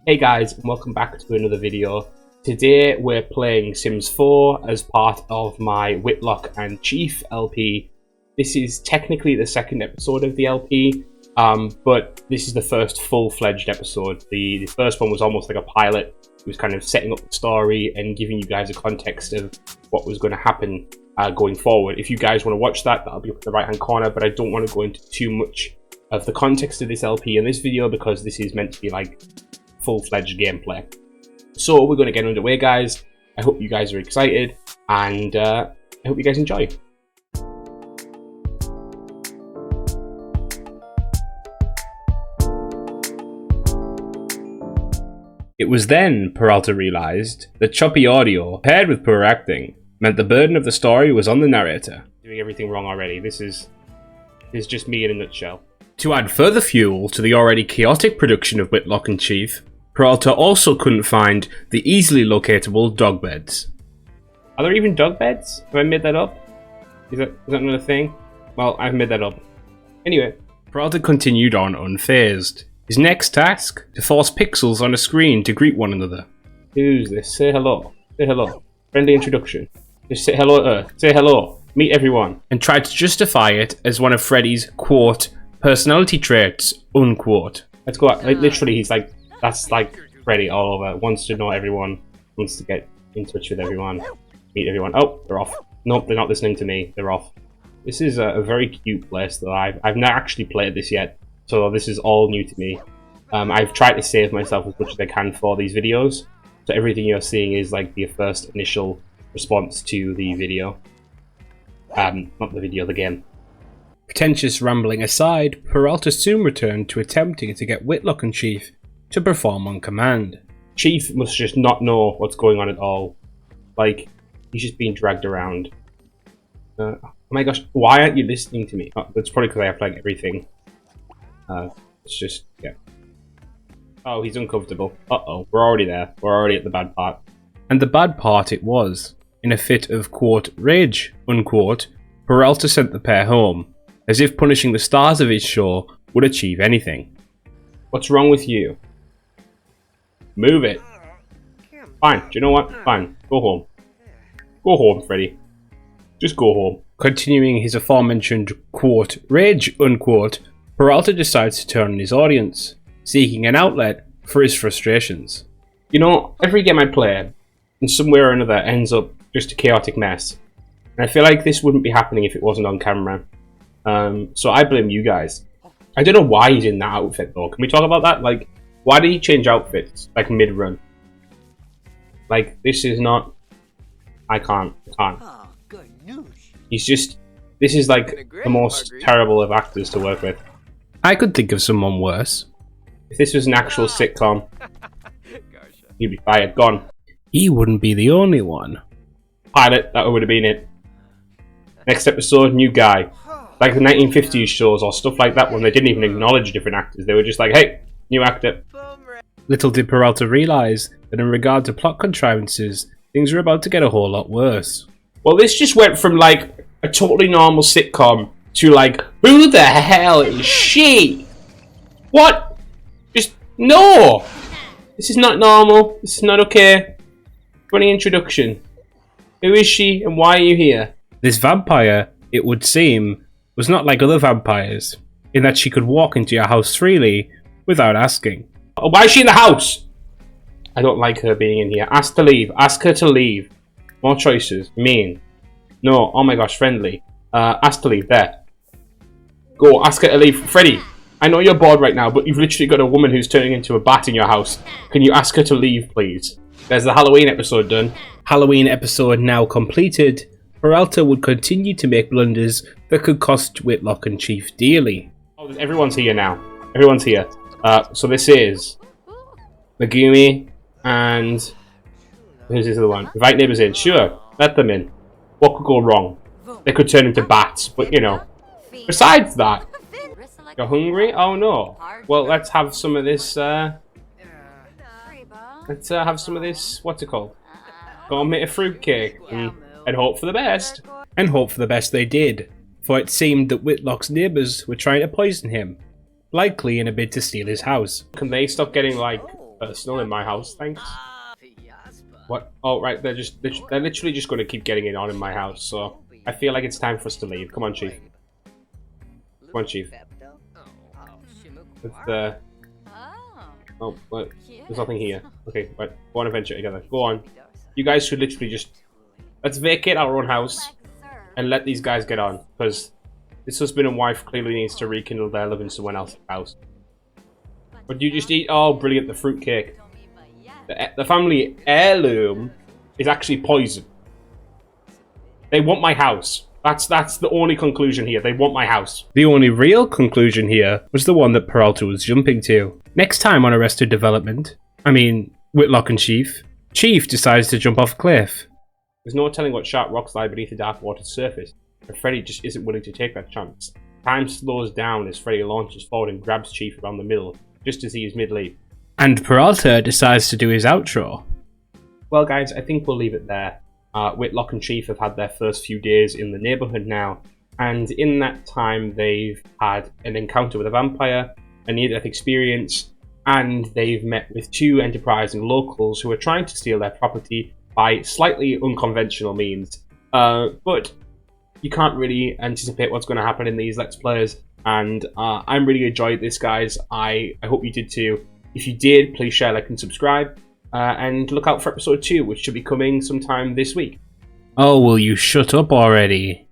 Hey guys, and welcome back to another video. Today we're playing Sims 4 as part of my Whitlock and Chief LP. This is technically the second episode of the LP, but this is the first full-fledged episode. The first one was almost like a pilot. It was kind of setting up the story and giving you guys a context of what was going to happen going forward. If you guys want to watch that, that'll be up in the right-hand corner, but I don't want to go into too much of the context of this LP in this video because this is meant to be like full-fledged gameplay. So we're going to get underway, guys. I hope you guys are excited, and I hope you guys enjoy. It was then Peralta realised that choppy audio paired with poor acting meant the burden of the story was on the narrator. Doing everything wrong already. This is just me in a nutshell. To add further fuel to the already chaotic production of Whitlock and Chief, Peralta also couldn't find the easily locatable dog beds. Are there even dog beds? Have I made that up? Is that another thing? Well, I've made that up. Anyway, Peralta continued on unfazed. His next task? To force pixels on a screen to greet one another. Who's this? Say hello. Say hello. Friendly introduction. Just say hello to Earth. Say hello. Meet everyone. And tried to justify it as one of Freddy's, quote, personality traits, unquote. Let's go. Like, literally, he's like, that's like Freddy all over. Wants to know everyone. Wants to get in touch with everyone. Meet everyone. Oh, they're off. Nope, they're not listening to me. They're off. This is a very cute place that I've not actually played this yet. So this is all new to me. I've tried to save myself as much as I can for these videos. So everything you're seeing is like the first initial response to the video. Not the video, the game. Pretentious rambling aside, Peralta soon returned to attempting to get Whitlock and Chief to perform on command. Chief must just not know what's going on at all. Like, he's just being dragged around. Oh my gosh, why aren't you listening to me? Oh, that's probably because I have like everything. It's just, yeah. Oh, he's uncomfortable. Uh-oh, we're already there. We're already at the bad part. And the bad part it was. In a fit of, quote, rage, unquote, Peralta sent the pair home, as if punishing the stars of his show would achieve anything. What's wrong with you? Move it. Fine, do you know what? Fine, go home. Go home, Freddy. Just go home. Continuing his aforementioned, quote, rage, unquote, Peralta decides to turn on his audience, seeking an outlet for his frustrations. You know, every game I play, in some way or another, ends up just a chaotic mess. And I feel like this wouldn't be happening if it wasn't on camera. So I blame you guys. I don't know why he's in that outfit though. Can we talk about that? Like, why did he change outfits, like mid-run? Like, this is not... I can't. Oh, good news. He's just... This is like the most terrible of actors to work with. I could think of someone worse. If this was an actual sitcom, he'd be fired, gone. He wouldn't be the only one. Pilot, that would have been it. Next episode, new guy. Like the 1950s shows or stuff like that when they didn't even acknowledge different actors. They were just like, hey, new actor. Little did Peralta realise that in regard to plot contrivances, things were about to get a whole lot worse. Well, this just went from like a totally normal sitcom to like, who the hell is she? What? Just, no! This is not normal. This is not okay. Funny introduction. Who is she and why are you here? This vampire, it would seem, was not like other vampires, in that she could walk into your house freely without asking. Oh, why is she in the house? I don't like her being in here. Ask to leave. Ask her to leave. More choices. Mean. No. Oh my gosh, friendly. Ask to leave. There. Go. Ask her to leave. Freddy, I know you're bored right now, but you've literally got a woman who's turning into a bat in your house. Can you ask her to leave, please? There's the Halloween episode done. Halloween episode now completed. Peralta would continue to make blunders that could cost Whitlock and Chief dearly. Oh, everyone's here now. Everyone's here. So this is Megumi and who's this other one? Invite neighbours in. Sure, let them in. What could go wrong? They could turn into bats, but you know. Besides that, you're hungry? Oh no. Well, let's have some of this. Let's have some of this. What's it called? Go and make a fruitcake and hope for the best. And hope for the best they did, for it seemed that Whitlock's neighbours were trying to poison him, likely in a bid to steal his house. Can they stop getting, like, personal in my house, thanks. What? Oh, right, they're literally just going to keep getting it on in my house, so I feel like it's time for us to leave. Come on, Chief. Come on, Chief. Let's, oh, what? There's nothing here. Okay, right, go on adventure together. Go on. You guys should literally just... Let's vacate our own house and let these guys get on, because this husband and wife clearly needs to rekindle their love in someone else's house. But you just eat... Oh, brilliant, the fruitcake. The family heirloom is actually poison. They want my house. That's the only conclusion here. They want my house. The only real conclusion here was the one that Peralta was jumping to. Next time on Arrested Development, Whitlock and Chief decides to jump off a cliff. There's no telling what sharp rocks lie beneath the dark water's surface, and Freddy just isn't willing to take that chance. Time slows down as Freddy launches forward and grabs Chief around the middle, just as he is mid-leap. And Peralta decides to do his outro. Well guys, I think we'll leave it there. Whitlock and Chief have had their first few days in the neighbourhood now, and in that time they've had an encounter with a vampire, a near-death experience, and they've met with two enterprising locals who are trying to steal their property by slightly unconventional means. But you can't really anticipate what's going to happen in these Let's Plays, and I'm really enjoyed this, guys. I hope you did too. If you did, please share, like, and subscribe. And look out for episode 2, which should be coming sometime this week. Oh, will you shut up already?